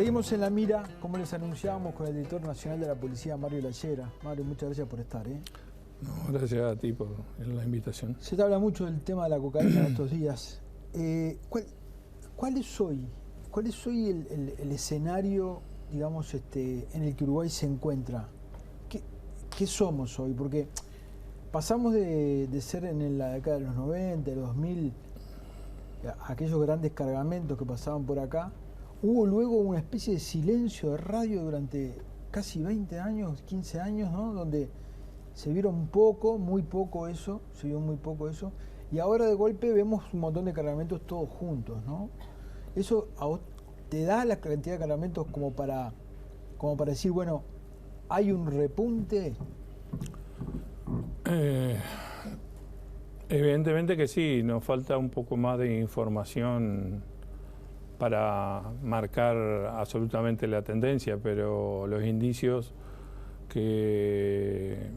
Seguimos en la mira, como les anunciábamos, con el director nacional de la policía, Mario Lachera. Mario, muchas gracias por estar. No, gracias a ti por la invitación. Se te habla mucho del tema de la cocaína en estos días. ¿Cuál es hoy el escenario, digamos, en el que Uruguay se encuentra? ¿Qué somos hoy? Porque pasamos de ser en la década de los 90, de los 2000, aquellos grandes cargamentos que pasaban por acá. Hubo luego una especie de silencio de radio durante casi 20 años, 15 años, ¿no? Donde se vieron muy poco eso, y ahora de golpe vemos un montón de cargamentos todos juntos, ¿no? ¿Eso a vos te da la cantidad de cargamentos como para decir, bueno, hay un repunte? Evidentemente que sí, nos falta un poco más de información para marcar absolutamente la tendencia, pero los indicios que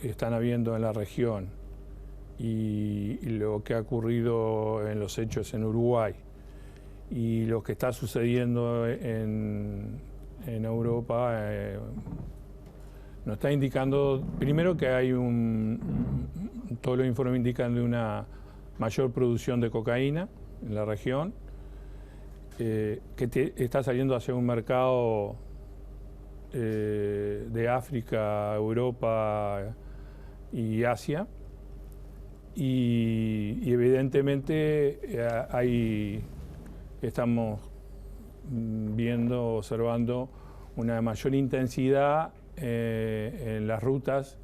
están habiendo en la región y lo que ha ocurrido en los hechos en Uruguay y lo que está sucediendo en Europa nos está indicando, primero, que hay todos los informes indican de una mayor producción de cocaína en la región, que está saliendo hacia un mercado de África, Europa y Asia, y evidentemente estamos observando una mayor intensidad en las rutas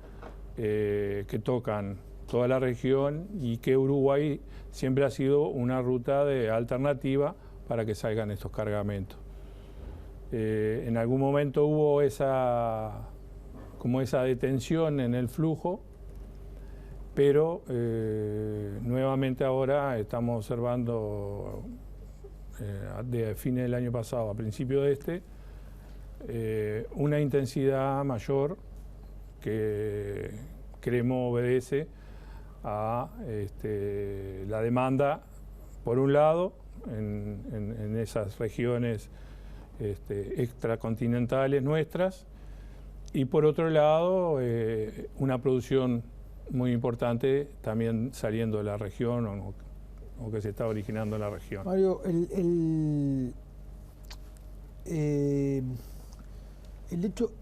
que tocan toda la región, y que Uruguay siempre ha sido una ruta de alternativa para que salgan estos cargamentos. En algún momento hubo esa detención en el flujo, pero nuevamente ahora estamos observando de fines del año pasado a principio de una intensidad mayor que creemos obedece a la demanda, por un lado, en esas regiones extracontinentales nuestras, y por otro lado una producción muy importante también saliendo de la región o que se está originando en la región. Mario, el hecho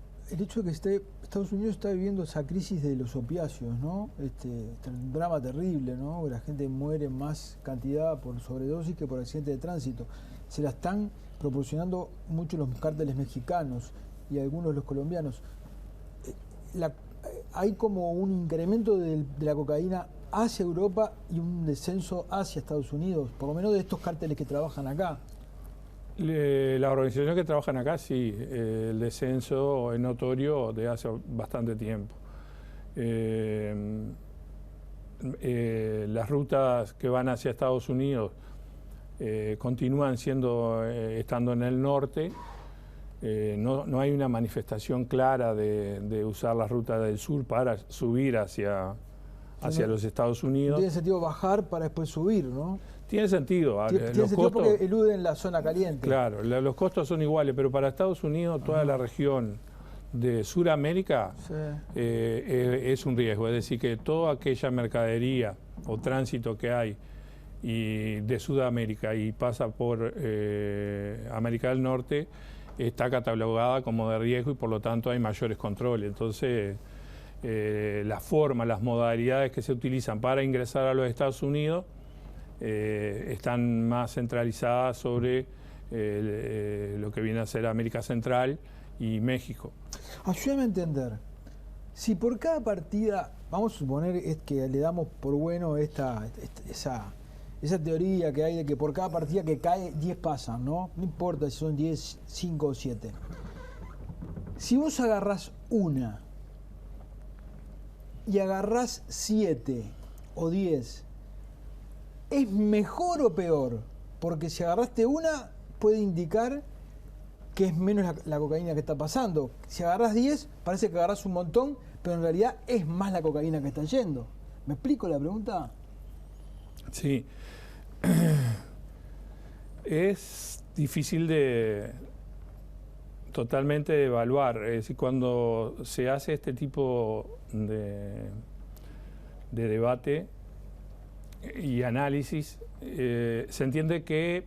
de que Estados Unidos está viviendo esa crisis de los opiáceos, ¿no? Un drama terrible, ¿no? La gente muere en más cantidad por sobredosis que por accidente de tránsito. Se la están proporcionando mucho los cárteles mexicanos y algunos los colombianos. Hay como un incremento de la cocaína hacia Europa y un descenso hacia Estados Unidos, por lo menos de estos cárteles que trabajan acá. Las organizaciones que trabajan acá, sí, el descenso es notorio de hace bastante tiempo. Las rutas que van hacia Estados Unidos continúan estando en el norte. No hay una manifestación clara de usar la ruta del sur para subir hacia los Estados Unidos. Tiene sentido bajar para después subir, ¿no? Tiene sentido. Tiene sentido porque eluden la zona caliente. Claro, los costos son iguales, pero para Estados Unidos toda la región de Sudamérica es un riesgo. Es decir, que toda aquella mercadería o tránsito que hay de Sudamérica y pasa por América del Norte está catalogada como de riesgo, y por lo tanto hay mayores controles. Entonces, las modalidades que se utilizan para ingresar a los Estados Unidos están más centralizadas sobre lo que viene a ser América Central y México. Ayúdame a entender. Si por cada partida, vamos a suponer que le damos por bueno esa teoría que hay de que por cada partida que cae 10 pasan, ¿no? No importa si son 10, 5 o 7. Si vos agarrás una y agarrás 7 o 10, ¿es mejor o peor? Porque si agarraste una, puede indicar que es menos la cocaína que está pasando. Si agarrás 10, parece que agarrás un montón, pero en realidad es más la cocaína que está yendo. ¿Me explico la pregunta? Sí. Es difícil de totalmente de evaluar. Es decir, cuando se hace este tipo de debate y análisis, se entiende que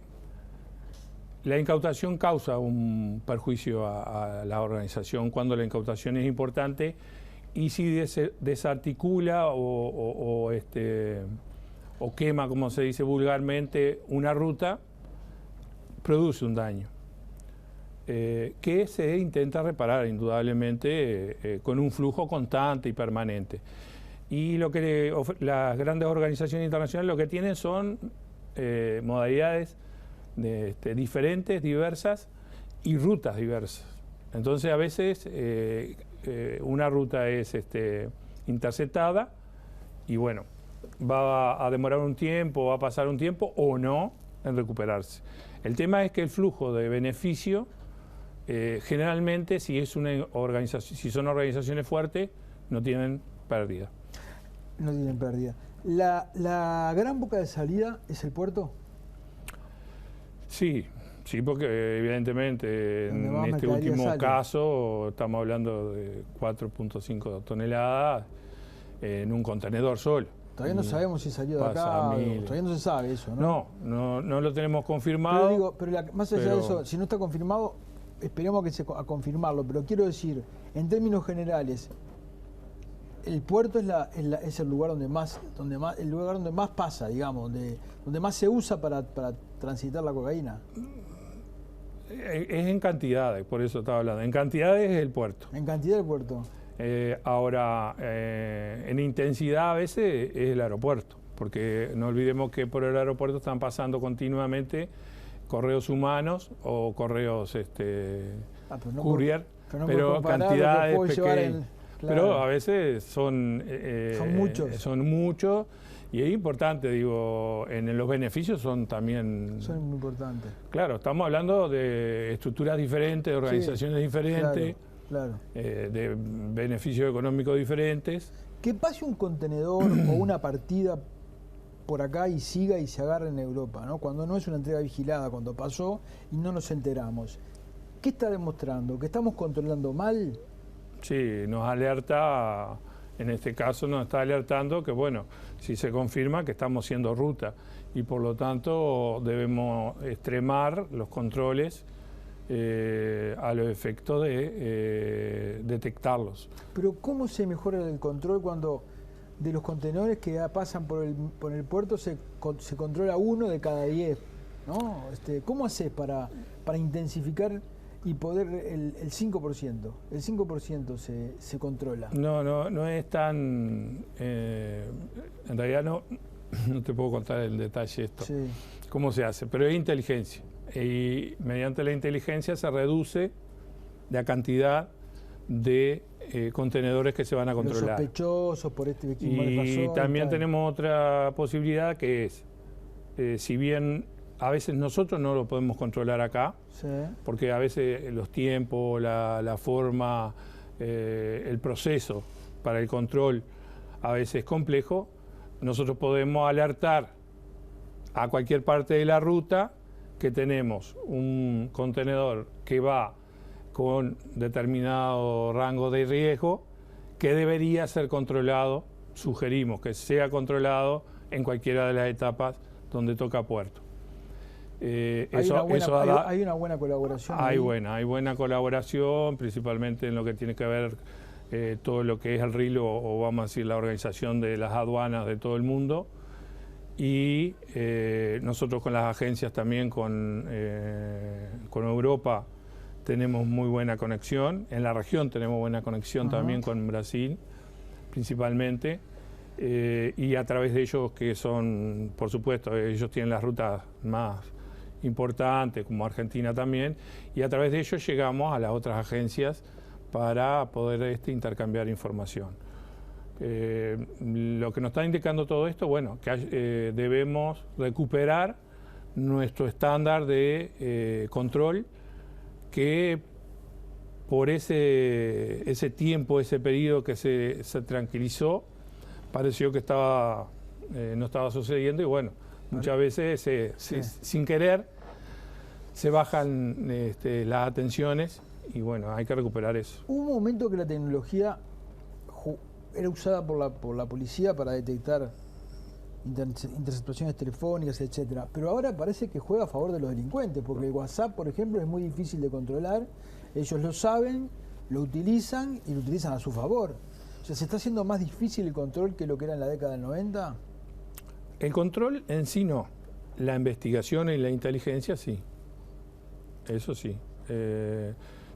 la incautación causa un perjuicio a la organización cuando la incautación es importante, y si desarticula o quema, como se dice vulgarmente, una ruta, produce un daño que se intenta reparar indudablemente con un flujo constante y permanente. Y lo que las grandes organizaciones internacionales lo que tienen son modalidades diferentes, diversas, y rutas diversas. Entonces a veces una ruta es interceptada y bueno, va a demorar un tiempo, va a pasar un tiempo o no en recuperarse. El tema es que el flujo de beneficio generalmente, si son organizaciones fuertes, no tienen pérdida. No tienen pérdida. ¿La gran boca de salida es el puerto? Sí, porque evidentemente en este último caso estamos hablando de 4.5 toneladas en un contenedor solo. Todavía no sabemos si salió de acá, todavía no se sabe eso, ¿no? No lo tenemos confirmado. Pero más allá de eso, si no está confirmado, esperemos a confirmarlo, pero quiero decir, en términos generales, el puerto es el lugar donde más pasa, digamos, donde más se usa para transitar la cocaína. Es en cantidades, por eso estaba hablando. En cantidades es el puerto. En cantidad del puerto. Ahora, en intensidad a veces es el aeropuerto, porque no olvidemos que por el aeropuerto están pasando continuamente correos humanos o correos courier, pero cantidades pequeñas. Claro. Pero a veces son muchos y es importante, digo, en los beneficios son también... Son muy importantes. Claro, estamos hablando de estructuras diferentes, de organizaciones diferentes, claro. De beneficios económicos diferentes. Que pase un contenedor o una partida por acá y siga y se agarre en Europa, ¿no? Cuando no es una entrega vigilada, cuando pasó y no nos enteramos. ¿Qué está demostrando? ¿Que estamos controlando mal? Sí, nos alerta, en este caso nos está alertando que, bueno, si se confirma que estamos siendo ruta y por lo tanto debemos extremar los controles a los efectos de detectarlos. Pero ¿cómo se mejora el control cuando de los contenedores que pasan por el puerto se controla 1 de cada 10? ¿No? ¿Cómo haces para intensificar y poder el 5%? El 5% se controla. No es tan... en realidad no te puedo contar el detalle esto. Sí. ¿Cómo se hace? Pero es inteligencia. Y mediante la inteligencia se reduce la cantidad de contenedores que se van a controlar. Los sospechosos por y también tenemos otra posibilidad que es, si bien a veces nosotros no lo podemos controlar acá, sí, porque a veces los tiempos, la forma, el proceso para el control a veces es complejo, nosotros podemos alertar a cualquier parte de la ruta que tenemos un contenedor que va con determinado rango de riesgo que debería ser controlado, sugerimos que sea controlado en cualquiera de las etapas donde toca puerto. Hay una buena colaboración. Hay buena colaboración, principalmente en lo que tiene que ver todo lo que es el RIL o vamos a decir la organización de las aduanas de todo el mundo. Y nosotros con las agencias también, con Europa, tenemos muy buena conexión. En la región tenemos buena conexión también con Brasil, principalmente. Y a través de ellos, que son, por supuesto, ellos tienen las rutas más importantes, como Argentina también, y a través de ellos llegamos a las otras agencias para poder intercambiar información. Lo que nos está indicando todo esto, bueno, que debemos recuperar nuestro estándar de control, que por ese tiempo, ese periodo que se tranquilizó, pareció que no estaba sucediendo y bueno, muchas veces sin querer se bajan las atenciones y bueno, hay que recuperar eso. Hubo un momento que la tecnología era usada por la policía para detectar interceptaciones telefónicas, etcétera, pero ahora parece que juega a favor de los delincuentes, porque el WhatsApp, por ejemplo, es muy difícil de controlar, ellos lo saben, lo utilizan y lo utilizan a su favor. O sea, ¿se está haciendo más difícil el control que lo que era en la década del 90? El control en sí no, la investigación y la inteligencia sí, eso sí.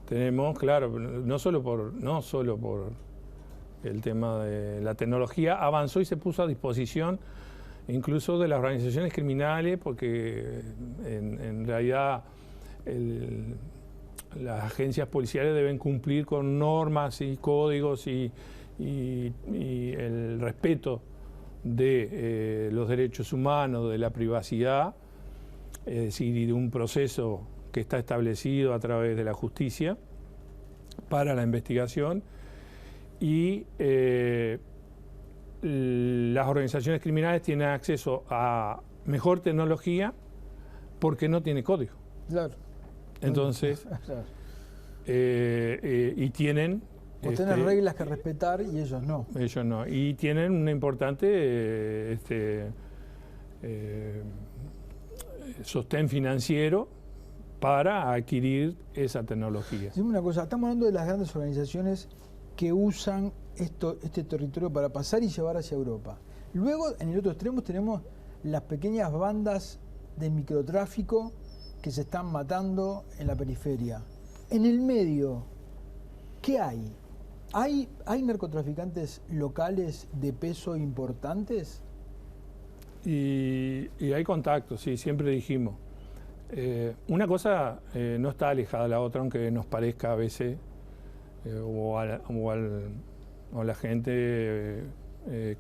Tenemos, claro, no solo por el tema de la tecnología, avanzó y se puso a disposición incluso de las organizaciones criminales, porque en realidad las agencias policiales deben cumplir con normas y códigos y el respeto de los derechos humanos, de la privacidad, es decir, y de un proceso que está establecido a través de la justicia para la investigación, y las organizaciones criminales tienen acceso a mejor tecnología porque no tiene código. Claro. Entonces, Claro. Y tienen... Vos tenés reglas que respetar y ellos no. Ellos no. Y tienen un importante sostén financiero para adquirir esa tecnología. Dime una cosa, estamos hablando de las grandes organizaciones que usan este territorio para pasar y llevar hacia Europa. Luego, en el otro extremo, tenemos las pequeñas bandas de microtráfico que se están matando en la periferia. En el medio, ¿qué hay? ¿Hay narcotraficantes locales de peso importantes? Y hay contactos, sí, siempre dijimos. Una cosa no está alejada de la otra, aunque nos parezca a veces, o a la gente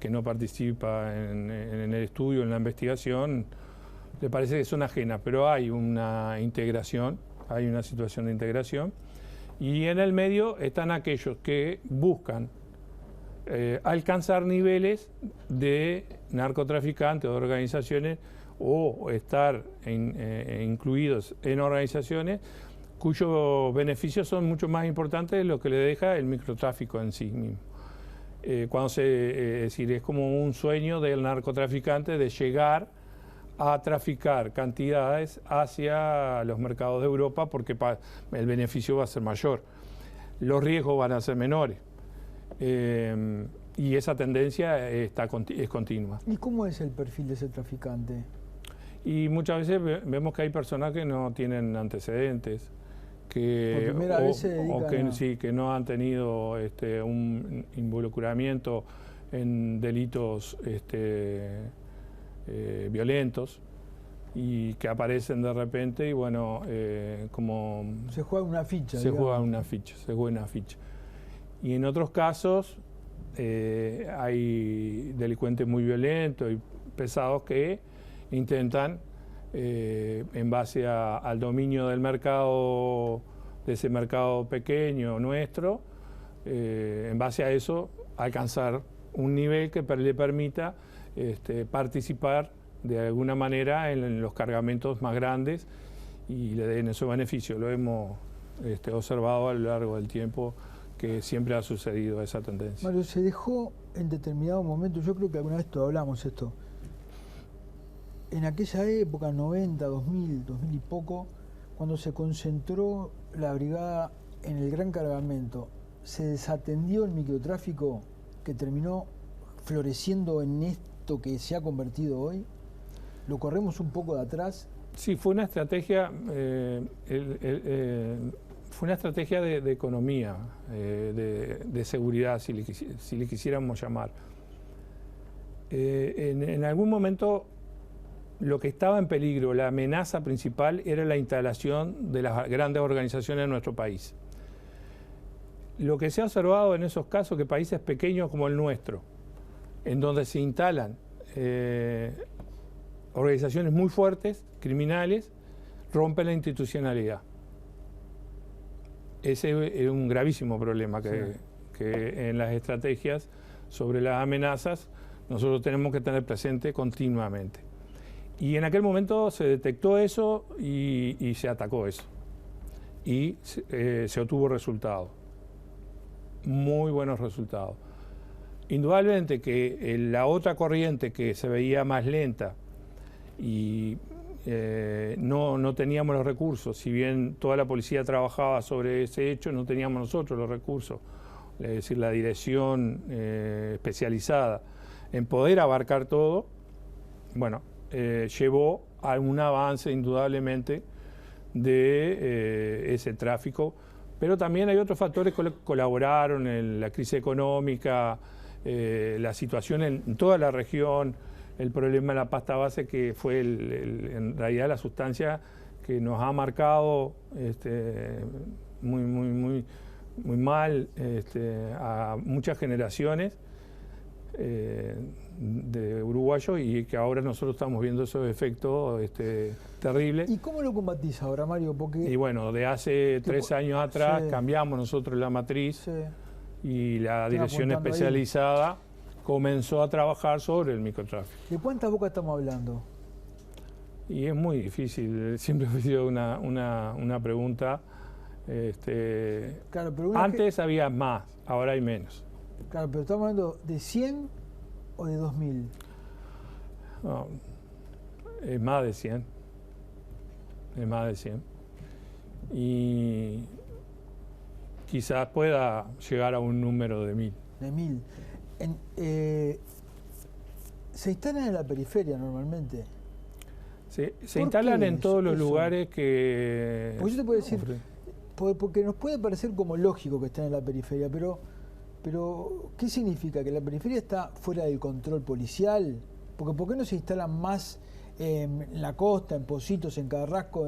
que no participa en el estudio, en la investigación, le parece que son ajenas, pero hay una integración, hay una situación de integración. Y en el medio están aquellos que buscan alcanzar niveles de narcotraficantes o de organizaciones, o estar incluidos en organizaciones cuyos beneficios son mucho más importantes de lo que le deja el microtráfico en sí mismo. Es decir, es como un sueño del narcotraficante de llegar a traficar cantidades hacia los mercados de Europa, porque el beneficio va a ser mayor, los riesgos van a ser menores, y esa tendencia es continua. ¿Y cómo es el perfil de ese traficante? Y muchas veces vemos que hay personas que no tienen antecedentes, que no han tenido un involucramiento en delitos violentos, y que aparecen de repente y bueno, como... Se juega una ficha. Se juega una ficha. Y en otros casos hay delincuentes muy violentos y pesados que intentan, en base al dominio del mercado, de ese mercado pequeño nuestro, en base a eso alcanzar un nivel que le permita participar de alguna manera en los cargamentos más grandes y le den esos beneficios. Lo hemos observado a lo largo del tiempo, que siempre ha sucedido esa tendencia. Mario, se dejó en determinado momento, yo creo que alguna vez hablamos esto, en aquella época, 90, 2000 y poco, cuando se concentró la brigada en el gran cargamento, se desatendió el microtráfico que terminó floreciendo en esto que se ha convertido hoy. ¿Lo corremos un poco de atrás? Sí, fue una estrategia, fue una estrategia de economía, de seguridad, si le quisiéramos llamar. En algún momento lo que estaba en peligro, la amenaza principal, era la instalación de las grandes organizaciones en nuestro país. Lo que se ha observado en esos casos, que países pequeños como el nuestro, en donde se instalan organizaciones muy fuertes, criminales, rompen la institucionalidad. Ese es un gravísimo problema que en las estrategias sobre las amenazas nosotros tenemos que tener presente continuamente. Y en aquel momento se detectó eso y se atacó eso. y se obtuvo resultados, muy buenos resultados. Indudablemente que la otra corriente que se veía más lenta y no teníamos los recursos, si bien toda la policía trabajaba sobre ese hecho, no teníamos nosotros los recursos, es decir, la dirección especializada en poder abarcar todo, bueno, llevó a un avance indudablemente de ese tráfico, pero también hay otros factores que colaboraron en la crisis económica, la situación en toda la región, el problema de la pasta base, que fue en realidad la sustancia que nos ha marcado muy mal a muchas generaciones de uruguayos, y que ahora nosotros estamos viendo esos efectos terribles. ¿Y cómo lo combatís ahora, Mario? Porque y bueno, de hace 3 años atrás cambiamos nosotros la matriz y la dirección especializada comenzó a trabajar sobre el microtráfico. ¿De cuántas bocas estamos hablando? Y es muy difícil, siempre ha sido una pregunta. Claro, pero antes había más, ahora hay menos. Claro, pero estamos hablando de 100 o de 2000. No, es más de 100. Es más de 100. Y quizás pueda llegar a un número de 1000. De 1000. ¿Se instalan en la periferia normalmente? Se instalan en todos los lugares que... Pues yo te puedo decir, porque nos puede parecer como lógico que estén en la periferia, pero ¿qué significa? ¿Que la periferia está fuera del control policial? Porque ¿por qué no se instalan más en la costa, en Pocitos, en Carrasco,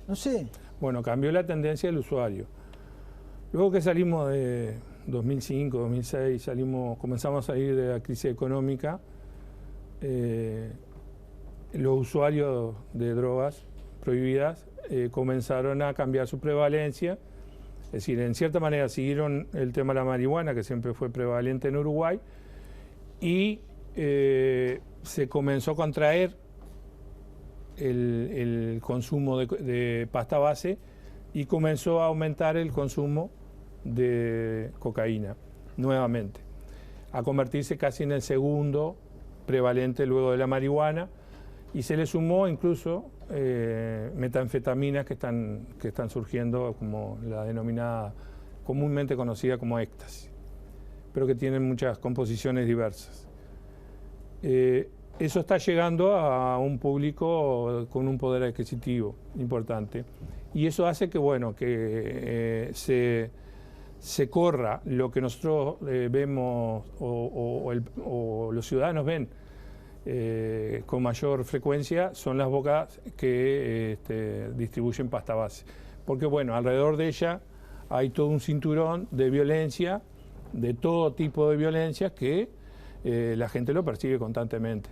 no sé? Bueno, cambió la tendencia del usuario. Luego que salimos de 2005, 2006, comenzamos a salir de la crisis económica, los usuarios de drogas prohibidas comenzaron a cambiar su prevalencia. Es decir, en cierta manera siguieron el tema de la marihuana, que siempre fue prevalente en Uruguay, y se comenzó a contraer el consumo de pasta base y comenzó a aumentar el consumo de cocaína nuevamente, a convertirse casi en el segundo prevalente luego de la marihuana, y se le sumó incluso metanfetaminas que están surgiendo, como la denominada, comúnmente conocida como éxtasis, pero que tienen muchas composiciones diversas. Eso está llegando a un público con un poder adquisitivo importante, y eso hace que, bueno, que se corra lo que nosotros vemos o los ciudadanos ven con mayor frecuencia, son las bocas que distribuyen pasta base. Porque, bueno, alrededor de ella hay todo un cinturón de violencia, de todo tipo de violencia, que la gente lo percibe constantemente.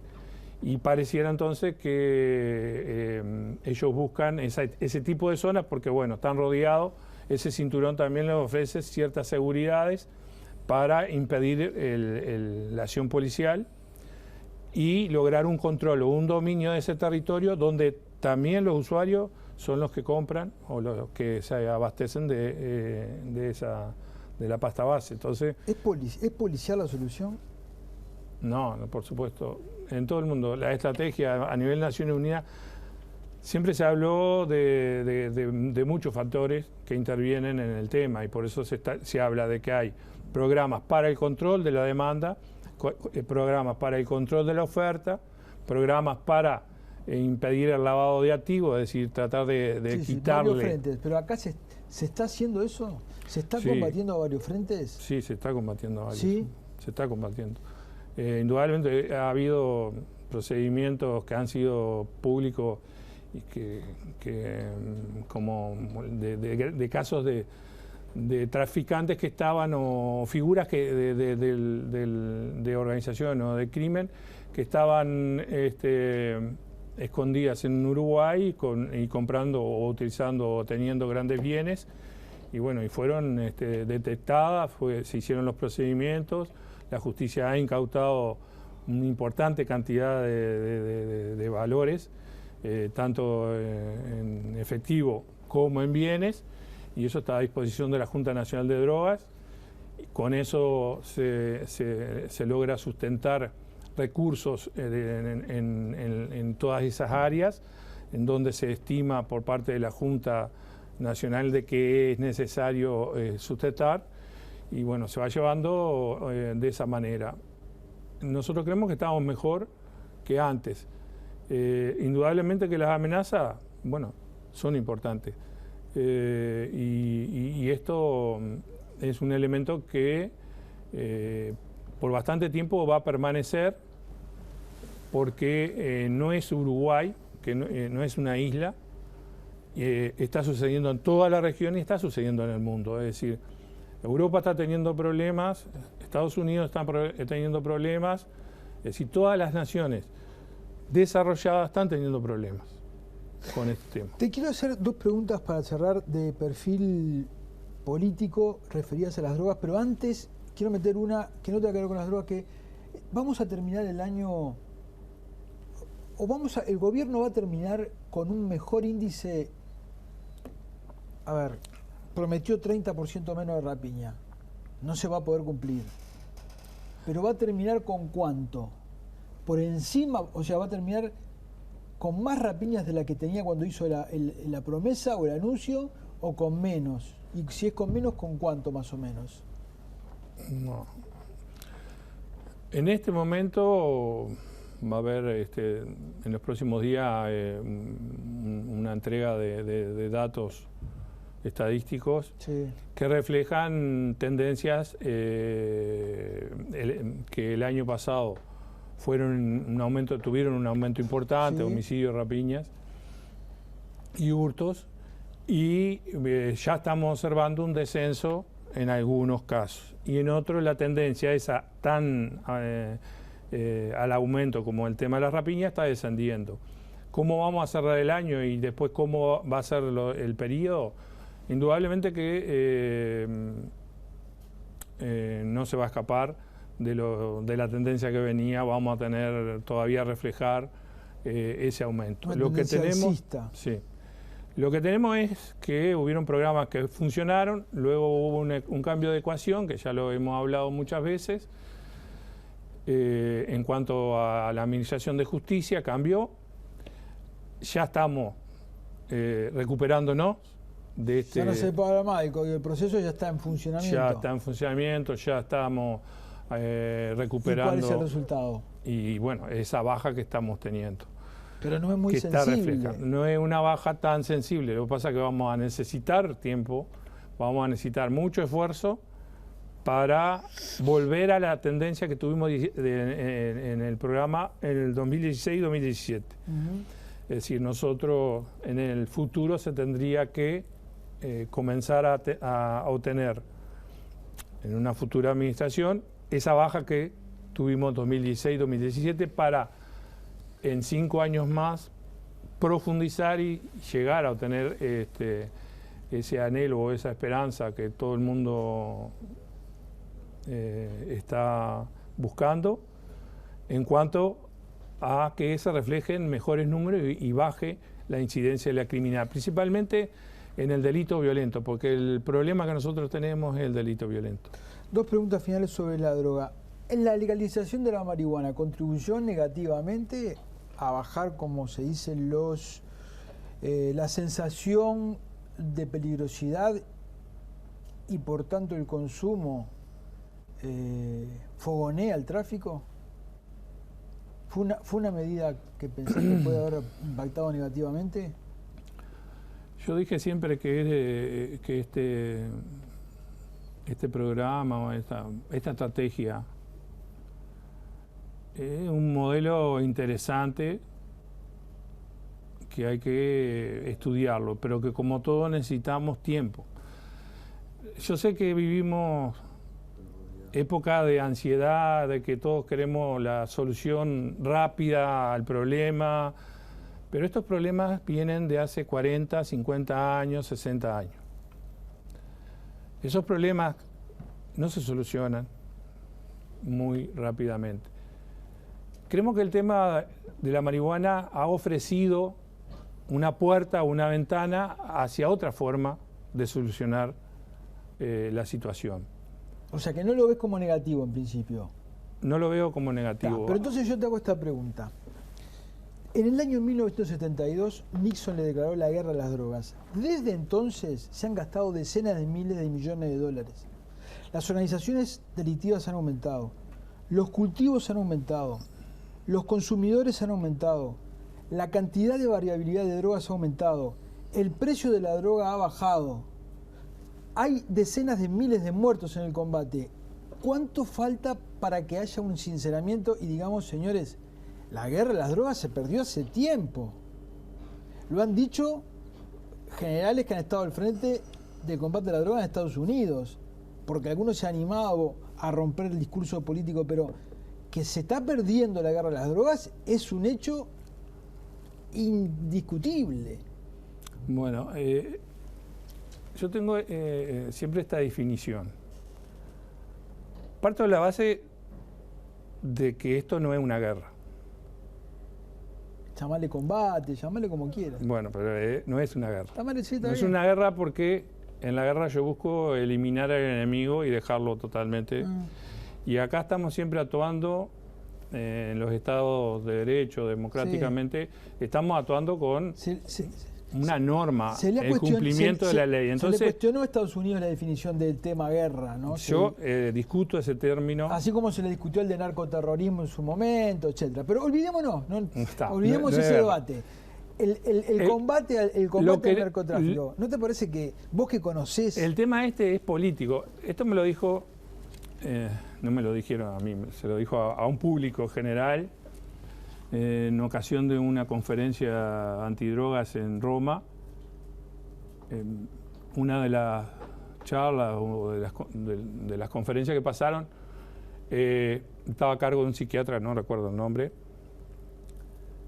Y pareciera entonces que ellos buscan ese tipo de zonas porque, bueno, están rodeados. Ese cinturón también les ofrece ciertas seguridades para impedir la acción policial y lograr un control o un dominio de ese territorio, donde también los usuarios son los que compran o los que se abastecen de la pasta base. Entonces, ¿Es policial la solución? No, por supuesto. En todo el mundo, la estrategia a nivel Naciones Unidas, siempre se habló de muchos factores que intervienen en el tema, y por eso se habla de que hay programas para el control de la demanda, programas para el control de la oferta, programas para impedir el lavado de activos, es decir, tratar de quitarle... varios frentes. Pero acá se está haciendo eso, se está combatiendo a varios frentes. Sí, se está combatiendo a varios. ¿Sí? Se está combatiendo. Indudablemente ha habido procedimientos que han sido públicos y como de casos de traficantes que estaban, o figuras de organización o de crimen que estaban escondidas en Uruguay y comprando o utilizando o teniendo grandes bienes, y bueno, y fueron detectadas, se hicieron los procedimientos. La justicia ha incautado una importante cantidad de valores, tanto en efectivo como en bienes, y eso está a disposición de la Junta Nacional de Drogas. Con eso se logra sustentar recursos en todas esas áreas, en donde se estima por parte de la Junta Nacional de que es necesario sustentar, y bueno, se va llevando de esa manera. Nosotros creemos que estamos mejor que antes. Indudablemente que las amenazas, bueno, son importantes. Y esto es un elemento que por bastante tiempo va a permanecer, porque no es Uruguay, que no es una isla, está sucediendo en toda la región y está sucediendo en el mundo. Es decir, Europa está teniendo problemas, Estados Unidos está teniendo problemas, es decir, todas las naciones desarrolladas están teniendo problemas con este tema. Te quiero hacer dos preguntas para cerrar de perfil político referidas a las drogas, pero antes quiero meter una que no tenga que ver con las drogas, que vamos a terminar el año, el gobierno va a terminar con un mejor índice. A ver, prometió 30% menos de rapiña, no se va a poder cumplir, pero va a terminar con ¿cuánto? Por encima, o sea, va a terminar con más rapiñas de la que tenía cuando hizo la promesa o el anuncio, o con menos. Y si es con menos, ¿con cuánto más o menos? No. En este momento va a haber en los próximos días una entrega de datos estadísticos, sí, que reflejan tendencias que el año pasado tuvieron un aumento importante, sí, homicidios, rapiñas y hurtos, y ya estamos observando un descenso en algunos casos, y en otros la tendencia esa tan al aumento como el tema de las rapiñas está descendiendo. ¿Cómo vamos a cerrar el año y después cómo va a ser el periodo? Indudablemente que no se va a escapar de la tendencia que venía. Vamos a tener todavía a reflejar ese aumento. Lo que tenemos, sí, lo que tenemos es que hubieron programas que funcionaron, luego hubo un cambio de ecuación, que ya lo hemos hablado muchas veces, en cuanto a la administración de justicia, cambió. Ya estamos recuperándonos de este... Ya no se paga más, el proceso ya está en funcionamiento. Ya está en funcionamiento, ya estamos recuperando. ¿Y cuál es el resultado? Y bueno, esa baja que estamos teniendo. Pero no es muy sensible. No es una baja tan sensible. Lo que pasa es que vamos a necesitar tiempo, vamos a necesitar mucho esfuerzo para volver a la tendencia que tuvimos en el programa en el 2016-2017. Es decir, nosotros en el futuro se tendría que comenzar a obtener en una futura administración esa baja que tuvimos 2016-2017 para en 5 años más profundizar y llegar a obtener ese anhelo o esa esperanza que todo el mundo está buscando, en cuanto a que se reflejen mejores números y baje la incidencia de la criminalidad, principalmente en el delito violento, porque el problema que nosotros tenemos es el delito violento. Dos preguntas finales sobre la droga. ¿En la legalización de la marihuana contribuyó negativamente a bajar, como se dice, la sensación de peligrosidad y por tanto el consumo fogonea el tráfico? ¿Fue una medida que pensás que puede haber impactado negativamente? Yo dije siempre que este programa o esta estrategia es un modelo interesante que hay que estudiarlo, pero que como todo necesitamos tiempo. Yo sé que vivimos época de ansiedad, de que todos queremos la solución rápida al problema, pero estos problemas vienen de hace 40, 50 años, 60 años. Esos problemas no se solucionan muy rápidamente. Creemos que el tema de la marihuana ha ofrecido una puerta, una ventana hacia otra forma de solucionar la situación. O sea que no lo ves como negativo en principio. No lo veo como negativo. Pero entonces yo te hago esta pregunta. En el año 1972, Nixon le declaró la guerra a las drogas. Desde entonces se han gastado decenas de miles de millones de dólares. Las organizaciones delictivas han aumentado. Los cultivos han aumentado. Los consumidores han aumentado. La cantidad de variabilidad de drogas ha aumentado. El precio de la droga ha bajado. Hay decenas de miles de muertos en el combate. ¿Cuánto falta para que haya un sinceramiento y digamos, señores, la guerra de las drogas se perdió hace tiempo? Lo han dicho generales que han estado al frente del combate de la droga en Estados Unidos, porque algunos se han animado a romper el discurso político, pero que se está perdiendo la guerra de las drogas es un hecho indiscutible. Bueno, yo tengo siempre esta definición. Parto de la base de que esto no es una guerra. Llamale combate, llamale como quieras. Bueno, pero no es una guerra. No es una guerra porque en la guerra yo busco eliminar al enemigo y dejarlo totalmente. Y acá estamos siempre actuando en los estados de derecho, democráticamente, estamos actuando con una norma, el cumplimiento de la ley. Entonces, se le cuestionó a Estados Unidos la definición del tema guerra, ¿no? Yo discuto ese término. Así como se le discutió el de narcoterrorismo en su momento, etcétera. Pero olvidémonos, olvidemos ese debate. El combate al narcotráfico. ¿No te parece que vos que conocés? El tema este es político. Esto me lo dijo, no me lo dijeron a mí, se lo dijo a un público general en ocasión de una conferencia antidrogas en Roma. Una de las charlas o de las conferencias que pasaron estaba a cargo de un psiquiatra, no recuerdo el nombre,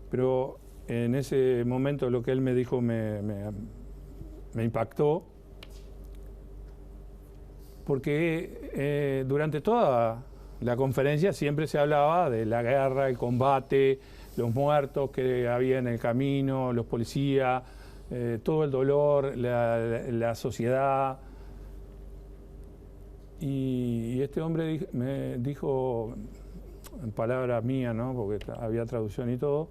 pero en ese momento lo que él me dijo me impactó, porque durante toda la conferencia siempre se hablaba de la guerra, el combate, los muertos que había en el camino, los policías, todo el dolor, la sociedad. Y este hombre me dijo, en palabras mías, ¿no? Porque había traducción y todo,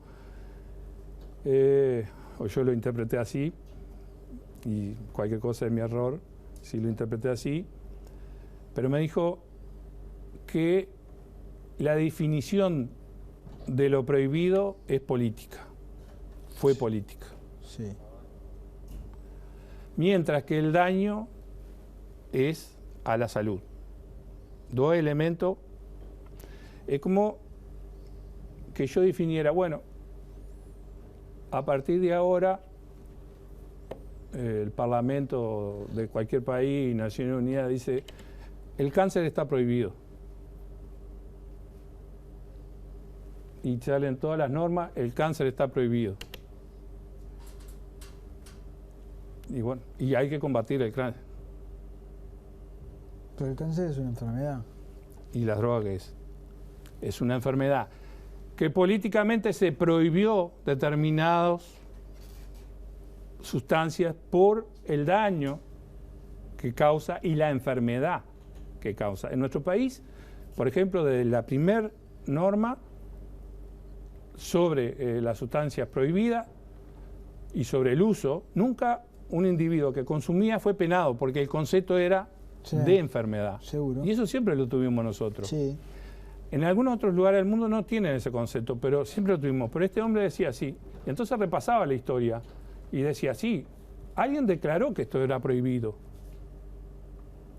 o yo lo interpreté así, y cualquier cosa es mi error si lo interpreté así, pero me dijo que la definición de lo prohibido es política, fue política. Sí. Mientras que el daño es a la salud. Dos elementos. Es como que yo definiera, bueno, a partir de ahora el Parlamento de cualquier país, Naciones Unidas, dice, el cáncer está prohibido. Y salen todas las normas, el cáncer está prohibido. Y bueno, y hay que combatir el cáncer. Pero el cáncer es una enfermedad. ¿Y la droga qué es? Es una enfermedad que políticamente se prohibió determinadas sustancias por el daño que causa y la enfermedad que causa. En nuestro país, por ejemplo, desde la primera norma sobre las sustancias prohibidas y sobre el uso, nunca un individuo que consumía fue penado porque el concepto era de enfermedad. Seguro. Y eso siempre lo tuvimos nosotros. Sí. En algunos otros lugares del mundo no tienen ese concepto, pero siempre lo tuvimos. Pero este hombre decía así. Y entonces repasaba la historia y decía, sí, alguien declaró que esto era prohibido.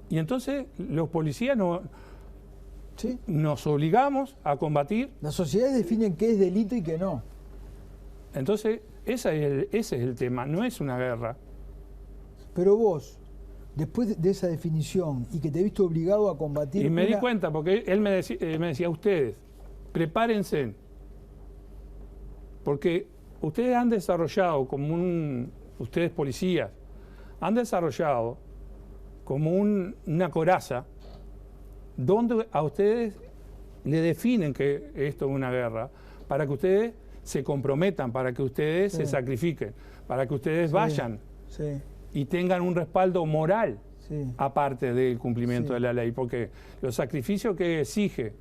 Y entonces los policías nos obligamos a combatir. Las sociedades definen qué es delito y qué no. Entonces, ese es el tema, no es una guerra. Pero vos, después de esa definición y que te viste obligado a combatir... Y me di cuenta, porque él me decía, ustedes, prepárense, porque ustedes han desarrollado ustedes policías, han desarrollado como una coraza donde a ustedes le definen que esto es una guerra, para que ustedes se comprometan, para que ustedes se sacrifiquen, para que ustedes vayan. Sí. y tengan un respaldo moral Sí. aparte del cumplimiento Sí. de la ley, porque los sacrificios que exige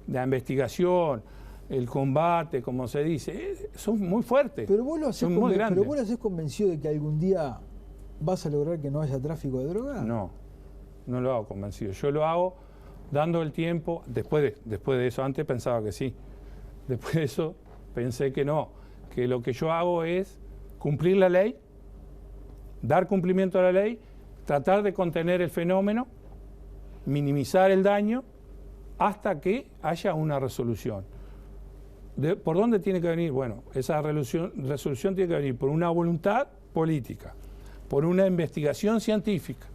la investigación, el combate, como se dice, son muy fuertes, Pero vos lo haces son muy grandes. pero vos lo hacés convencido de que algún día vas a lograr que no haya tráfico de droga. No, no lo hago convencido. Yo lo hago dando el tiempo. Después de eso, antes pensaba que sí. Después de eso pensé que no, que lo que yo hago es cumplir la ley, dar cumplimiento a la ley, tratar de contener el fenómeno, minimizar el daño hasta que haya una resolución. ¿Por dónde tiene que venir? Bueno, esa resolución tiene que venir por una voluntad política, por una investigación científica.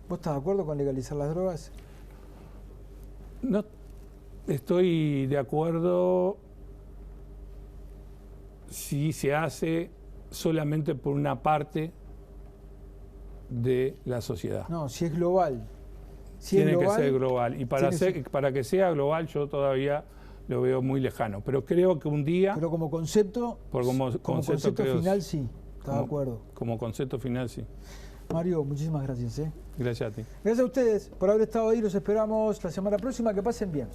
¿Vos estás de acuerdo con legalizar las drogas? No estoy de acuerdo si se hace solamente por una parte de la sociedad. No, si es global. Si Tiene es global, que ser global. Y para que sea global yo todavía lo veo muy lejano. Pero creo que un día... Pero como concepto, como concepto creo, final sí, está de acuerdo. Como concepto final sí. Mario, muchísimas gracias. Gracias a ti. Gracias a ustedes por haber estado ahí. Los esperamos la semana próxima. Que pasen bien.